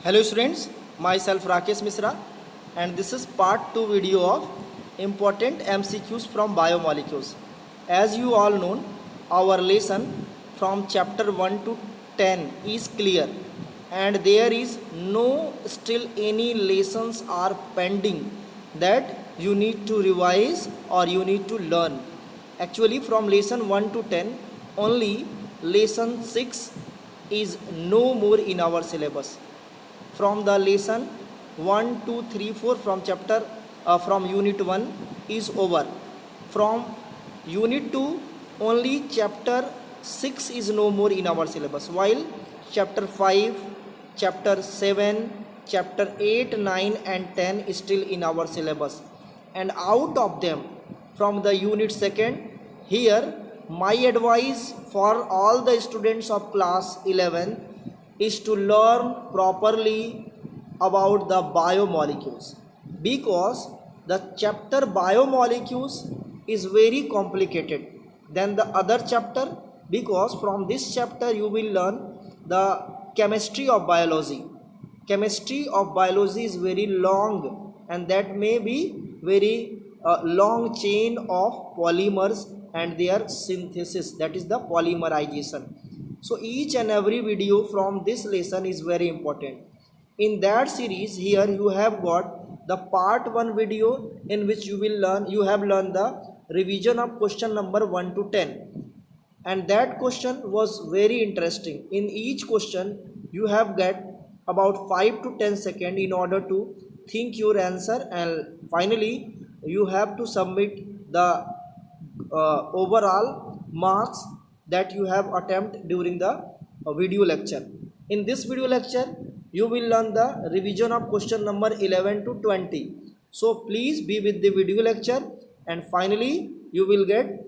Hello students, myself Rakesh Misra and this is part 2 video of important MCQs from biomolecules. As you all know, our lesson from chapter 1 to 10 is clear and there is no still any lessons are pending that you need to revise or you need to learn. Actually from lesson 1 to 10 only lesson 6 is no more in our syllabus from the lesson 1 2 3 4 from chapter from unit 1 is over. From unit 2 only chapter 6 is no more in our syllabus, while chapter 5, chapter 7, chapter 8, 9 and 10 is still in our syllabus. And out of them from the unit 2nd, here my advice for all the students of class 11 is to learn properly about the biomolecules, because the chapter biomolecules is very complicated than the other chapter, because from this chapter you will learn the chemistry of biology. Chemistry of biology is very long and that may be very long chain of polymers and their synthesis, that is the polymerization. So each and every video from this lesson is very important. In that series here you have got the part 1 video in which you have learned the revision of question number 1 to 10, and that question was very interesting. In each question you have get about 5 to 10 seconds in order to think your answer, and finally you have to submit the overall marks that you have attempt during the video lecture. In this video lecture you will learn the revision of question number 11 to 20. So please be with the video lecture and finally you will get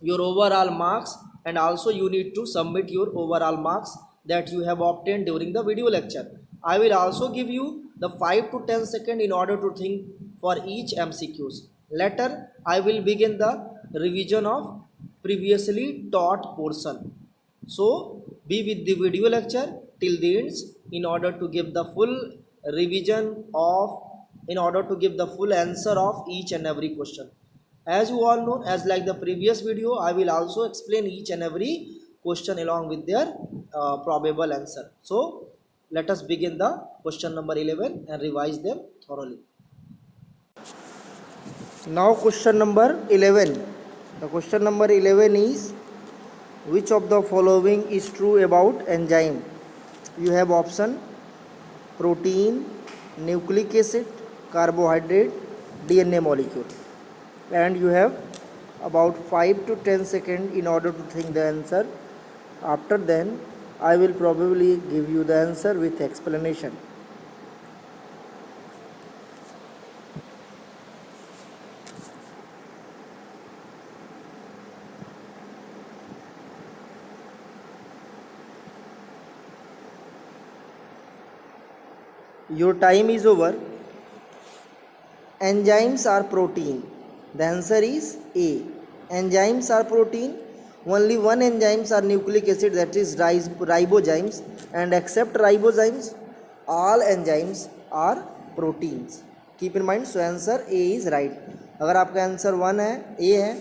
your overall marks, and also you need to submit your overall marks that you have obtained during the video lecture. I will also give you the 5 to 10 seconds in order to think for each MCQs. Later I will begin the revision of previously taught portion. So be with the video lecture till the end in order to give the full revision of, in order to give the full answer of each and every question. As you all know, as like the previous video, I will also explain each and every question along with their probable answer. So let us begin the question number 11 and revise them thoroughly. Now question number 11. The question number 11 is, which of the following is true about enzyme? You have option protein, nucleic acid, carbohydrate, DNA molecule, and you have about 5 to 10 seconds in order to think the answer. After then I will probably give you the answer with explanation. Your time is over. Enzymes are protein. The answer is A. Enzymes are protein. Only one enzymes are nucleic acid, that is ribozymes, and except ribozymes all enzymes are proteins. Keep in mind, so answer A is right. अगर आपका answer 1 है, A है,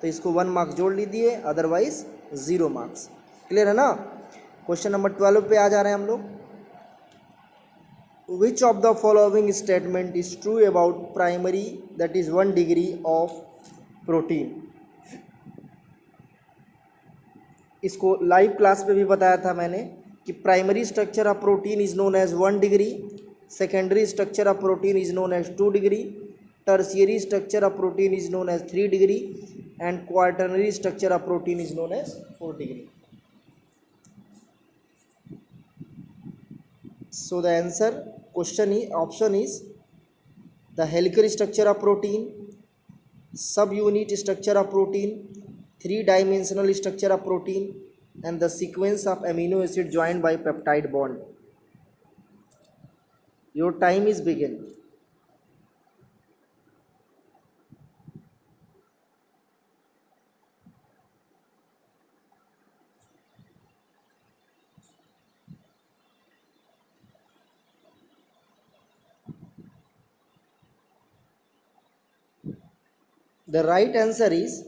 तो इसको 1 marks जोड़ लीजिए, otherwise 0 marks. Clear है ना? क्वेश्चन नंबर 12 पे आ जा रहे हैं हम लोग. Which of the following statement is true about primary, that is 1 degree of protein? इसको लाइव क्लास में भी बताया था मैंने कि primary structure of protein is known as 1 degree, secondary structure of protein is known as 2 degree, tertiary structure of protein is known as 3 degree, and quaternary structure of protein is known as 4 degree. So the answer question is, option is the helical structure of protein, subunit structure of protein, three-dimensional structure of protein, and the sequence of amino acid joined by peptide bond. Your time is begin. The right answer is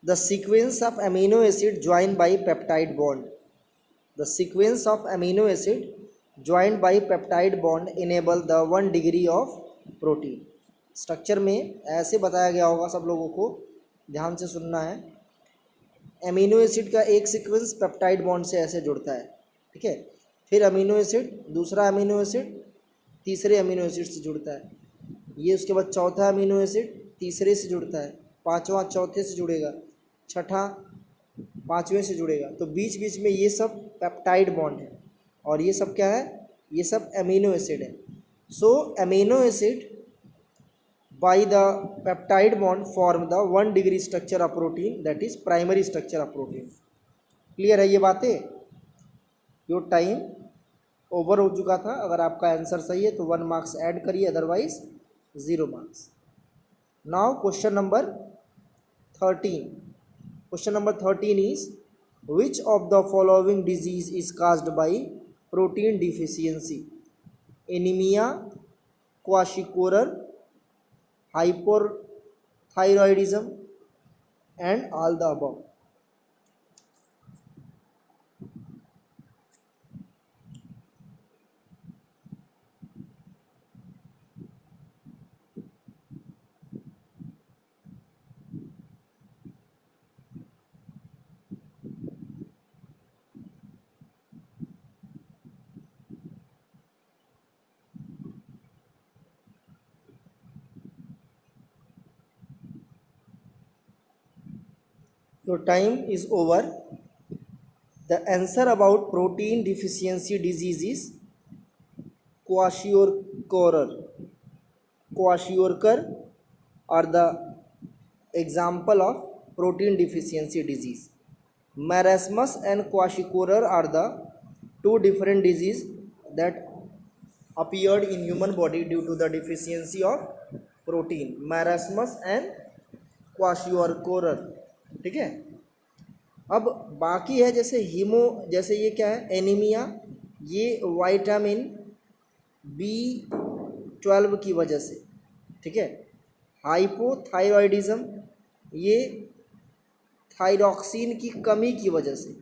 the sequence of amino acid joined by peptide bond. The sequence of amino acid joined by peptide bond enable the 1 degree of protein. Structure में ऐसे बताया गया होगा, सब लोगों को ध्यान से सुनना है। एमिनो एसिड का एक सीक्वेंस पेप्टाइड बॉन्ड से ऐसे जुड़ता है, ठीक है। फिर अमीनो एसिड, दूसरा अमीनो एसिड तीसरे अमीनो एसिड से जुड़ता है, ये उसके बाद चौथा अमीनो एसिड तीसरे से जुड़ता है, पांचवा चौथे से जुड़ेगा, छठा पांचवें से जुड़ेगा। तो बीच बीच में ये सब पेप्टाइड बॉन्ड है और ये सब क्या है, ये सब अमीनो एसिड है। So amino acid by the peptide bond form the 1 degree structure of protein, that is primary structure of protein. Clear है ये बातें? योर टाइम ओवर हो चुका था। अगर आपका आंसर सही है तो 1 मार्क्स ऐड करिए, otherwise 0 marks. Now question number 13. Question number 13 is which of the following disease is caused by protein deficiency? Anaemia, kwashiorkor, hypothyroidism and all the above. Your time is over. The answer about protein deficiency disease is kwashiorkor. Kwashiorkor are the example of protein deficiency disease. Marasmus and kwashiorkor are the two different diseases that appeared in human body due to the deficiency of protein. Marasmus and kwashiorkor, ठीक है। अब बाकी है जैसे haemo, जैसे ये क्या है, एनीमिया, ये विटामिन B12 की वजह से, ठीक है। हाइपोथायरॉयडिज्म, ये थायरॉक्सिन की कमी की वजह से,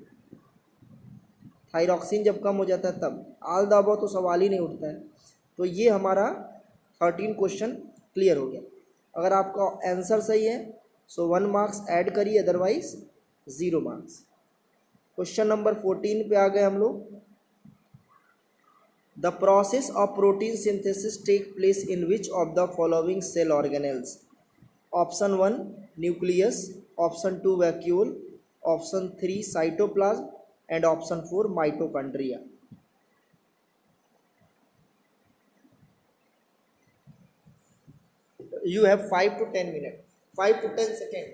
थायरॉक्सिन जब कम हो जाता है तब। आल दाबो तो सवाल ही नहीं उठता है। तो ये हमारा 13 क्वेश्चन क्लियर हो गया। अगर आपका आंसर सही है सो 1 मार्क्स ऐड करिए, अदरवाइज 0 मार्क्स। क्वेश्चन नंबर 14 पे आ गए हम लोग। The process of protein synthesis take place in which of the following cell organelles? Option 1 nucleus, option 2 vacuole, option 3 cytoplasm and option 4 mitochondria. You have 5 to 10 minutes, 5 to 10 seconds.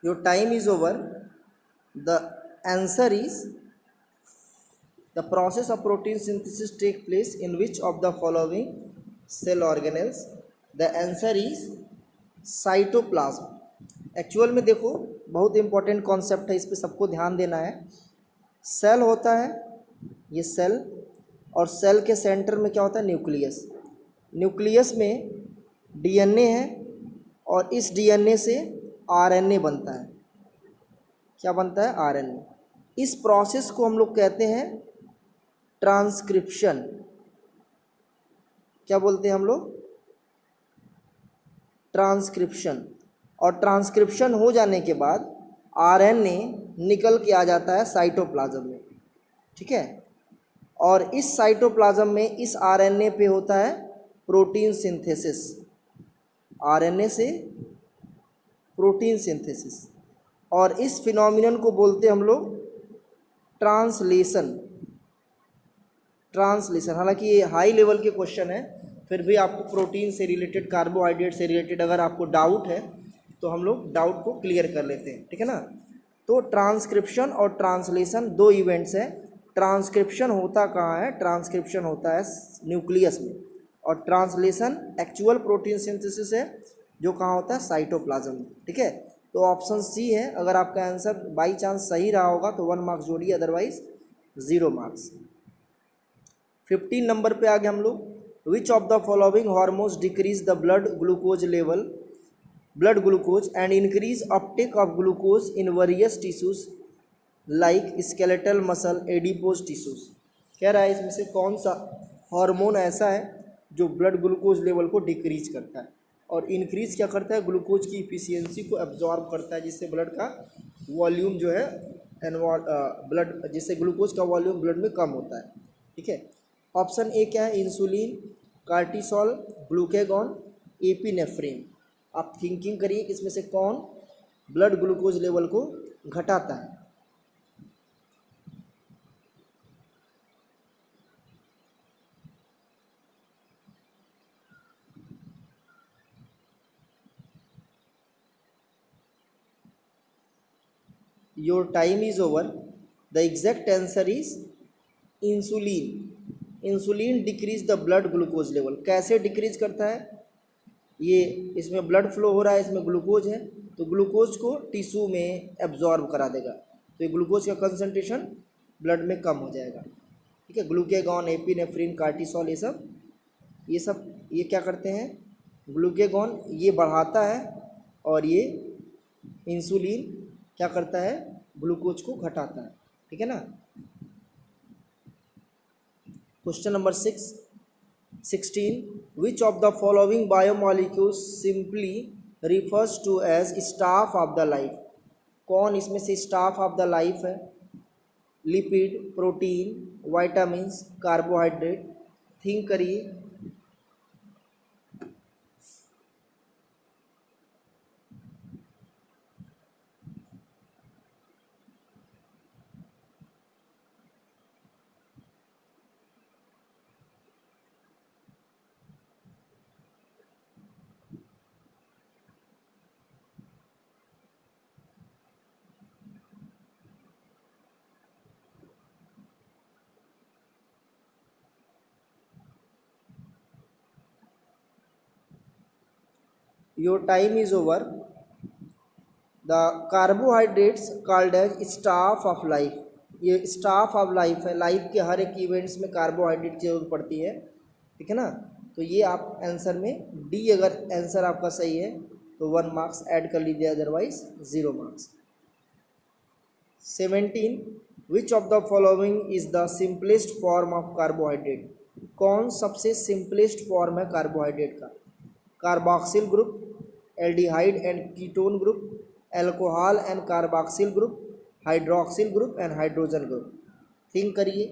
Your time is over. The answer is the process of protein synthesis take place in which of the following cell organelles? The answer is cytoplasm. Actual में देखो बहुत important concept है, इस पे सबको ध्यान देना है। सेल होता है, ये सेल, और सेल के सेंटर में क्या होता है, न्यूक्लियस। न्यूक्लियस में डीएनए है और इस डीएनए से आरएनए बनता है। क्या बनता है, आरएनए। इस प्रोसेस को हम लोग कहते हैं ट्रांसक्रिप्शन। क्या बोलते हैं हम लोग, ट्रांसक्रिप्शन। और ट्रांसक्रिप्शन हो जाने के बाद आरएनए निकल के आ जाता है साइटोप्लाज्म में, ठीक है। और इस साइटोप्लाज्म में इस आरएनए पे होता है प्रोटीन सिंथेसिस, आरएनए से प्रोटीन सिंथेसिस। और इस फिनोमिनन को बोलते हैं हम लोग ट्रांसलेशन। ट्रांसलेशन, हालांकि ये हाई लेवल के क्वेश्चन है, फिर भी आपको प्रोटीन से रिलेटेड, कार्बोहाइड्रेट से रिलेटेड अगर आपको डाउट है तो हम लोग डाउट को क्लियर कर लेते हैं, ठीक है ना। तो ट्रांसक्रिप्शन और ट्रांसलेशन दो इवेंट्स हैं। ट्रांसक्रिप्शन होता कहाँ है, ट्रांसक्रिप्शन होता है न्यूक्लियस में, और ट्रांसलेशन एक्चुअल प्रोटीन सिंथेसिस है जो कहाँ होता है, साइटोप्लाज्म। ठीक है, तो ऑप्शन सी है। अगर आपका आंसर बाई चांस सही रहा होगा तो 1 मार्क्स जोड़िए, अदरवाइज 0 मार्क्स। 15 नंबर पे आ गए हम लोग। विच of the following hormones decrease the blood glucose and increase Uptake of glucose in various tissues like skeletal muscle adipose tissues. कह रहा है इसमें से कौन सा हार्मोन ऐसा है जो ब्लड ग्लूकोज लेवल को डिक्रीज करता है और इंक्रीज क्या करता है, ग्लूकोज की इफिशियंसी को एब्जॉर्ब करता है, जिससे ब्लड का वॉल्यूम जो है जिससे ग्लूकोज का वॉल्यूम ब्लड में कम होता है। ठीक है, ऑप्शन ए क्या है, इंसुलिन, कार्टिसोल, ग्लूकेगॉन, एपिनेफ्रिन। आप थिंकिंग करिए कि इसमें से कौन ब्लड ग्लूकोज लेवल को घटाता है। Your time is over. The exact answer is insulin. Insulin decrease the blood glucose level. कैसे डिक्रीज करता है, ये इसमें ब्लड फ्लो हो रहा है, इसमें ग्लूकोज है, तो ग्लूकोज को टिश्यू में एब्जॉर्ब करा देगा, तो ये ग्लूकोज का कंसंट्रेशन ब्लड में कम हो जाएगा। ठीक है, ग्लूकेगॉन, एपिनेफ्रिन, कार्टिसोल, ये क्या करते हैं, ग्लूकेगॉन ये बढ़ाता है और ये इंसुलिन क्या करता है, ग्लूकोज को घटाता है। ठीक है ना। Question number 16, which of the following biomolecules simply refers to as stuff of the life. कौन इसमें से स्टाफ ऑफ द लाइफ है, lipid, protein, vitamins, carbohydrate. Think करिए। Your time is over. The carbohydrates called as stuff of life. ये stuff of life है, life के हर एक इवेंट्स में कार्बोहाइड्रेट की जरूरत पड़ती है। ठीक है ना, तो ये आप आंसर में डी, अगर आंसर आपका सही है तो 1 मार्क्स ऐड कर लीजिए, otherwise 0 marks. 17, which of the following is the simplest form of carbohydrate. कौन सबसे सिंपलेस्ट फॉर्म है कार्बोहाइड्रेट का, carboxyl group, aldehyde and ketone group, alcohol and carboxyl group, hydroxyl group and hydrogen group. Think करिए।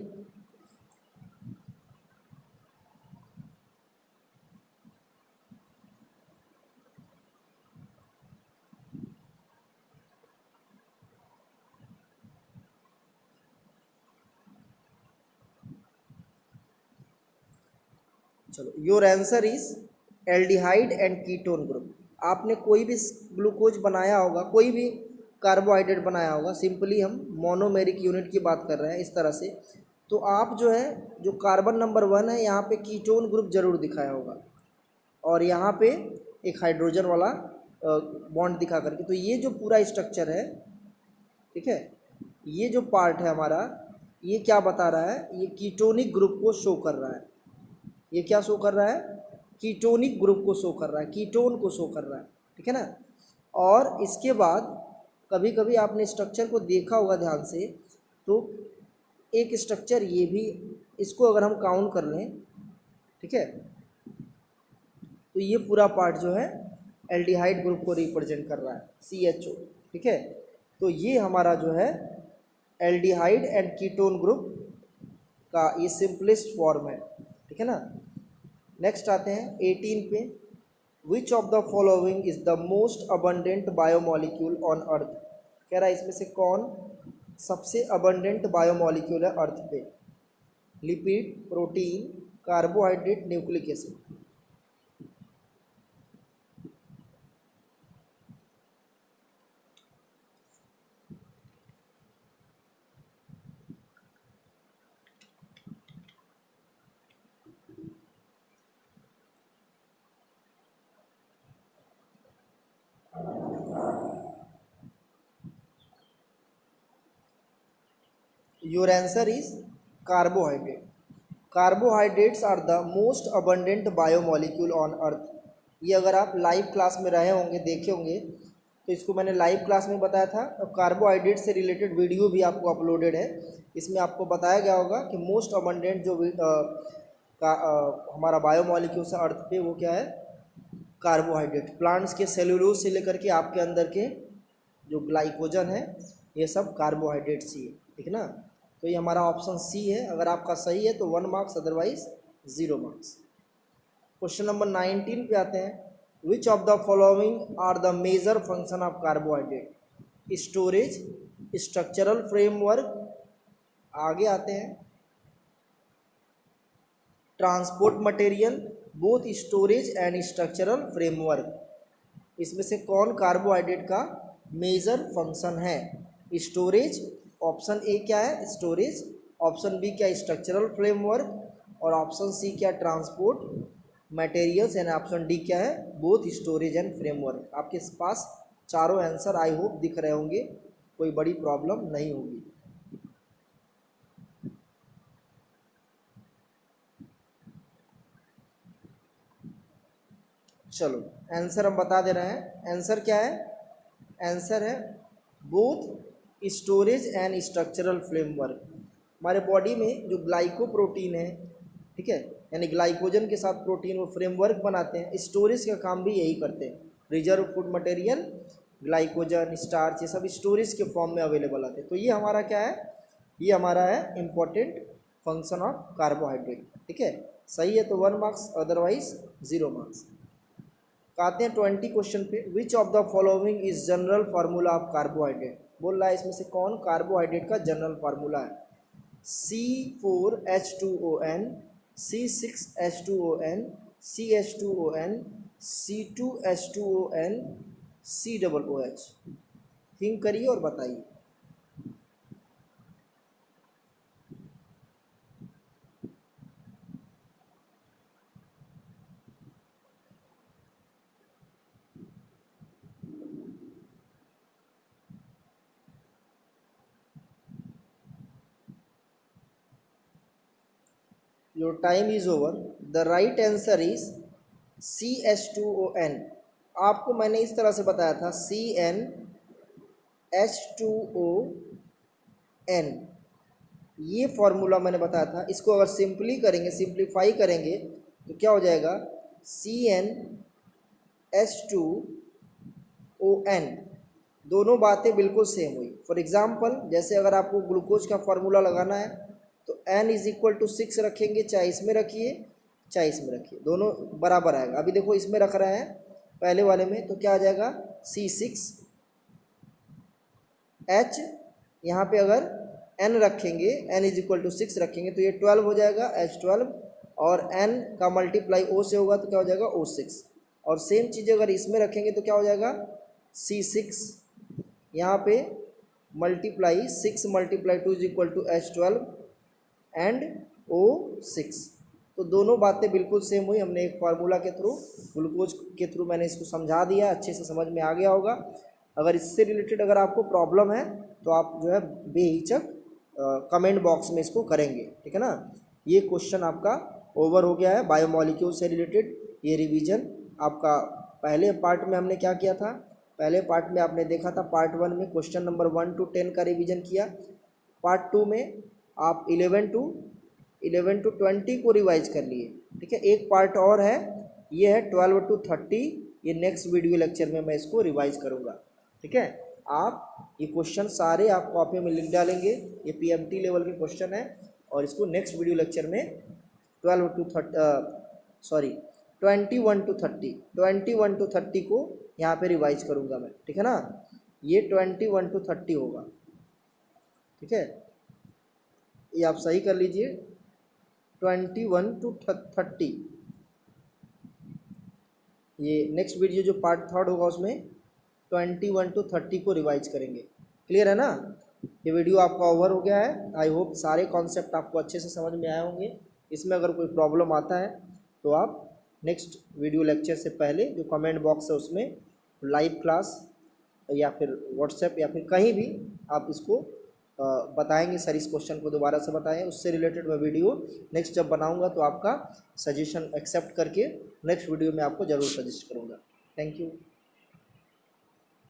चलो, your answer is aldehyde and ketone group. आपने कोई भी glucose बनाया होगा, कोई भी कार्बोहाइड्रेट बनाया होगा, सिंपली हम मोनोमेरिक यूनिट की बात कर रहे हैं इस तरह से, तो आप जो है, जो कार्बन नंबर 1 है यहाँ पे कीटोन ग्रुप जरूर दिखाया होगा और यहाँ पे एक हाइड्रोजन वाला बॉन्ड दिखा करके, तो ये जो पूरा स्ट्रक्चर है, ठीक है, ये जो पार्ट है हमारा, ये क्या बता रहा है, ये कीटोनिक ग्रुप को शो कर रहा है। ये क्या शो कर रहा है, कीटोनिक ग्रुप को शो कर रहा है, कीटोन को शो कर रहा है। ठीक है ना। और इसके बाद कभी कभी आपने स्ट्रक्चर को देखा होगा ध्यान से, तो एक स्ट्रक्चर ये भी, इसको अगर हम काउंट कर लें, ठीक है, तो ये पूरा पार्ट जो है एल्डिहाइड ग्रुप को रिप्रेजेंट कर रहा है, CHO। ठीक है, तो ये हमारा जो है एल्डिहाइड एंड कीटोन ग्रुप का ये सिंपलेस्ट फॉर्म है। ठीक है ना। नेक्स्ट आते हैं 18 पे। विच of the following is the most abundant biomolecule on earth. कह रहा है इसमें से कौन सबसे अबंडेंट बायोमॉलिक्यूल है अर्थ पे, lipid, protein, carbohydrate, nucleic acid. Your answer is carbohydrate. Carbohydrates are the most abundant biomolecule on earth. ये अगर आप लाइव क्लास में रहे होंगे, देखे होंगे, तो इसको मैंने लाइव क्लास में बताया था। और कार्बोहाइड्रेट से रिलेटेड वीडियो भी आपको अपलोडेड है, इसमें आपको बताया गया होगा कि मोस्ट अबंडेंट जो हमारा बायोमोलिक्यूल्स है अर्थ पे, वो क्या है, कार्बोहाइड्रेट। प्लांट्स के सेलुलोज से लेकर के आपके अंदर के जो ग्लाइकोजन है, ये सब कार्बोहाइड्रेट्स ही है, ठीक है ना। तो ये हमारा ऑप्शन सी है। अगर आपका सही है तो 1 marks, otherwise 0 marks. Question number 19 पे आते हैं। Which of the following are the major function of carbohydrate? Storage, structural framework, आगे आते हैं transport material, both storage and structural framework. इसमें से कौन कार्बोहाइड्रेट का मेजर फंक्शन है? स्टोरेज, ऑप्शन ए क्या है, स्टोरेज, ऑप्शन बी क्या, स्ट्रक्चरल फ्रेमवर्क, और ऑप्शन सी क्या, transport materials, and option D क्या है, बोथ स्टोरेज एंड फ्रेमवर्क। आपके पास चारों आंसर आई होप दिख रहे होंगे, कोई बड़ी प्रॉब्लम नहीं होगी। चलो आंसर हम बता दे रहे हैं। आंसर क्या है? आंसर है both storage and structural framework. हमारे बॉडी में जो ग्लाइकोप्रोटीन है, ठीक है, यानी ग्लाइकोजन के साथ प्रोटीन, वो फ्रेमवर्क बनाते हैं। स्टोरेज का काम भी यही करते हैं। Reserve food material, glycogen, starch, ये सब स्टोरेज के फॉर्म में अवेलेबल आते हैं। तो ये हमारा क्या है, ये हमारा है इम्पोर्टेंट फंक्शन ऑफ कार्बोहाइड्रेट, ठीक है। सही है तो 1 मार्क्स, अदरवाइज 0 मार्क्स। आते हैं 20 क्वेश्चन पे। विच of the following is general formula of carbohydrate? बोल रहा है इसमें से कौन कार्बोहाइड्रेट का जनरल फार्मूला है? C4H2ON, C6H2ON, CH2ON, C2H2ON, COOH। Think करिए और बताइए। Your time is over. The right answer is CH2ON। आपको मैंने इस तरह से बताया था, CnH2ON, ये फॉर्मूला मैंने बताया था। इसको अगर सिंपली करेंगे, सिंप्लीफाई करेंगे, तो क्या हो जाएगा, CnH2ON। दोनों बातें बिल्कुल सेम हुई। फॉर एग्जाम्पल, जैसे अगर आपको ग्लूकोज का फार्मूला लगाना है तो N इज इक्वल टू 6 रखेंगे, चाहे इसमें रखिए चाहे इसमें रखिए, दोनों बराबर आएगा। अभी देखो इसमें रख रहे हैं पहले वाले में, तो क्या आ जाएगा, C6H, यहाँ पे अगर N रखेंगे, N इज इक्वल टू 6 रखेंगे, तो ये 12 हो जाएगा, H12, और N का मल्टीप्लाई O से होगा तो क्या हो जाएगा, O6। और सेम चीज़ अगर इसमें रखेंगे तो क्या हो जाएगा, C6, यहाँ पे multiply 6 multiply 2 is equal to H12 and O6। तो दोनों बातें बिल्कुल सेम हुई। हमने एक फार्मूला के थ्रू, ग्लूकोज के थ्रू मैंने इसको समझा दिया, अच्छे से समझ में आ गया होगा। अगर इससे रिलेटेड अगर आपको प्रॉब्लम है तो आप जो है बेहिचक कमेंट बॉक्स में इसको करेंगे, ठीक है ना। ये क्वेश्चन आपका ओवर हो गया है बायोमोलिक्यूल से रिलेटेड। ये रिवीजन आपका पहले पार्ट में हमने क्या किया था, पहले पार्ट में आपने देखा था, पार्ट 1 में क्वेश्चन नंबर 1 to 10 का रिवीजन किया। पार्ट 2 में आप 11 to 20 को रिवाइज कर लिए, ठीक है। एक पार्ट और है, ये है 12 to 30। ये नेक्स्ट वीडियो लेक्चर में मैं इसको रिवाइज करूँगा, ठीक है। आप ये क्वेश्चन सारे आप कॉपी में लिख डालेंगे, ये PMT लेवल के क्वेश्चन है, और इसको नेक्स्ट वीडियो लेक्चर में 21 to 30 को यहाँ पे रिवाइज करूँगा मैं, ठीक है ना। ये 21 to 30 होगा, ठीक है। ये आप सही कर लीजिए, 21 to 30। ये नेक्स्ट वीडियो जो पार्ट 3 होगा उसमें 21 to 30 को रिवाइज करेंगे। क्लियर है ना। ये वीडियो आपका ओवर हो गया है। आई होप सारे कॉन्सेप्ट आपको अच्छे से समझ में आए होंगे। इसमें अगर कोई प्रॉब्लम आता है तो आप नेक्स्ट वीडियो लेक्चर से पहले जो कमेंट बॉक्स है उसमें लाइव क्लास या फिर व्हाट्सएप या फिर कहीं भी आप इसको बताएंगे सर इस क्वेश्चन को दोबारा से बताएं, उससे रिलेटेड मैं वीडियो नेक्स्ट जब बनाऊंगा तो आपका सजेशन एक्सेप्ट करके नेक्स्ट वीडियो में आपको ज़रूर सजेस्ट करूंगा। Thank you.